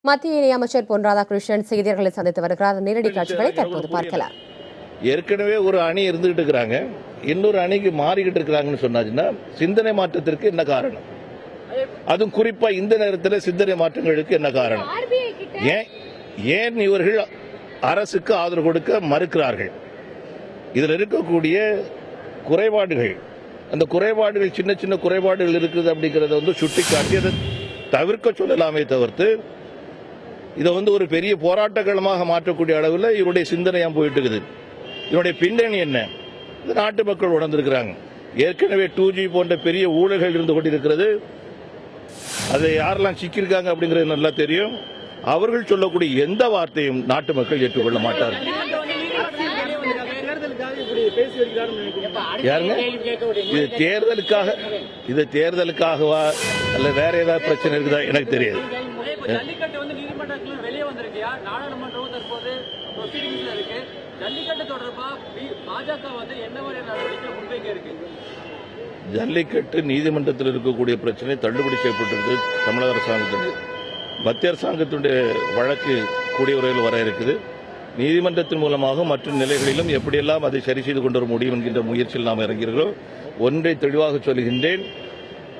மத்திய இணையமைச்சர் பொன் ராதாகிருஷ்ணன் செய்தியாளர்களை சந்தித்து வருகிறார். நேரடி காட்சிகளை தற்போது பார்க்கலாம். ஏற்கனவே ஒரு அணி இருந்துகிட்டு இருக்கிறாங்க, இன்னொரு அணிக்கு மாறிக்கிட்டு இருக்கிறாங்கன்னு சொன்னாச்சுன்னா சிந்தனை மாற்றத்திற்கு என்ன காரணம்? அதுவும் குறிப்பா இந்த நேரத்தில் சிந்தனை மாற்றங்களுக்கு என்ன காரணம்? ஏன் இவர்கள் அரசுக்கு ஆதரவு கொடுக்க மறுக்கிறார்கள்? இதில் இருக்கக்கூடிய குறைபாடுகள், அந்த குறைபாடுகள் சின்ன சின்ன குறைபாடுகள் இருக்குது அப்படிங்கறத சுட்டிக்காட்டி அதை தவிர்க்க சொல்லலாமே தவிர்த்து இதை ஒரு பெரிய போராட்டங்களமாக மாற்றக்கூடிய அளவில் இவருடைய சிந்தனையா போயிட்டு இருக்குது. இதனுடைய பின்னணி என்ன? இந்த நாட்டு மக்கள் உணர்ந்திருக்கிறாங்க. ஏற்கனவே 2G போன்ற பெரிய ஊழல்கள் இருந்து கொண்டிருக்கிறது. அதை யாரெல்லாம் சிக்கியிருக்காங்க அப்படிங்கிறது நல்லா தெரியும். அவர்கள் சொல்லக்கூடிய எந்த வார்த்தையும் நாட்டு மக்கள் ஏற்றுக்கொள்ள மாட்டார்கள். யாருங்க இது தேர்தலுக்காகவா அல்ல வேற ஏதாவது பிரச்சனை இருக்குதா எனக்கு தெரியாது. ஜல்லிக்கட்டு நீதிமன்றத்தில் இருக்கக்கூடிய பிரச்சனை தள்ளுபடி செய்யப்பட்டிருக்கு. தமிழக அரசாங்கத்துடைய மத்திய அரசாங்கத்துடைய வழக்கு கூடிய விரைவில் வர இருக்குது. நீதிமன்றத்தின் மூலமாக மற்ற நிலைகளிலும் எப்படியெல்லாம் அதை சரி செய்து கொண்டு வர முடியும் என்கின்ற முயற்சியில் நாம் இறங்குகிறோம். ஒன்றை தெளிவாக சொல்லுகின்றேன்,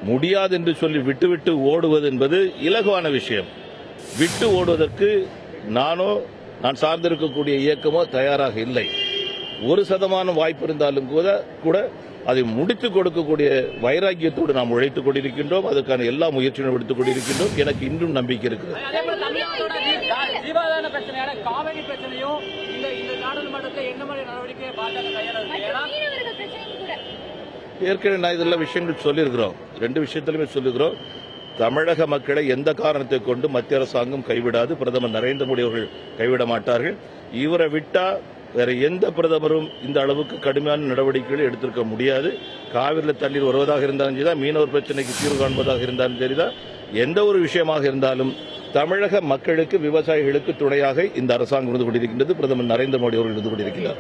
முடியாது என்று சொல்லி விட்டுவிட்டு ஓடுவது என்பது இலகுவான விஷயம். விட்டு ஓடுவதற்கு நான் சார்ந்திருக்கக்கூடிய இயக்கமோ தயாராக இல்லை. 1% வாய்ப்பு இருந்தாலும் கூட அதை முடித்துக் கொடுக்கக்கூடிய வைராக்கியத்தோடு நாம் உழைத்துக் கொண்டிருக்கின்றோம். அதற்கான எல்லா முயற்சிகளும் எடுத்துக் கொண்டிருக்கின்றோம். எனக்கு இன்றும் நம்பிக்கை இருக்கிறது. ஏற்கனவே நான் இதெல்லாம் விஷயங்கள் சொல்லியிருக்கிறோம். 2 விஷயத்திலுமே சொல்லியிருக்கிறோம். தமிழக மக்களை எந்த காரணத்தை கொண்டு மத்திய அரசாங்கம் கைவிடாது. பிரதமர் நரேந்திர மோடி அவர்கள் கைவிட மாட்டார்கள். இவரை விட்டா வேற எந்த பிரதமரும் இந்த அளவுக்கு கடுமையான நடவடிக்கைகளை எடுத்திருக்க முடியாது. காவிரியில் தண்ணீர் வருவதாக இருந்தாலும் சரிதான், மீனவர் பிரச்சனைக்கு தீர்வு காண்பதாக இருந்தாலும் சரிதான், எந்த ஒரு விஷயமாக இருந்தாலும் தமிழக மக்களுக்கு, விவசாயிகளுக்கு துணையாக இந்த அரசாங்கம் இருந்து கொண்டிருக்கின்றது. பிரதமர் நரேந்திர மோடி அவர்கள் இருந்து கொண்டிருக்கிறார்.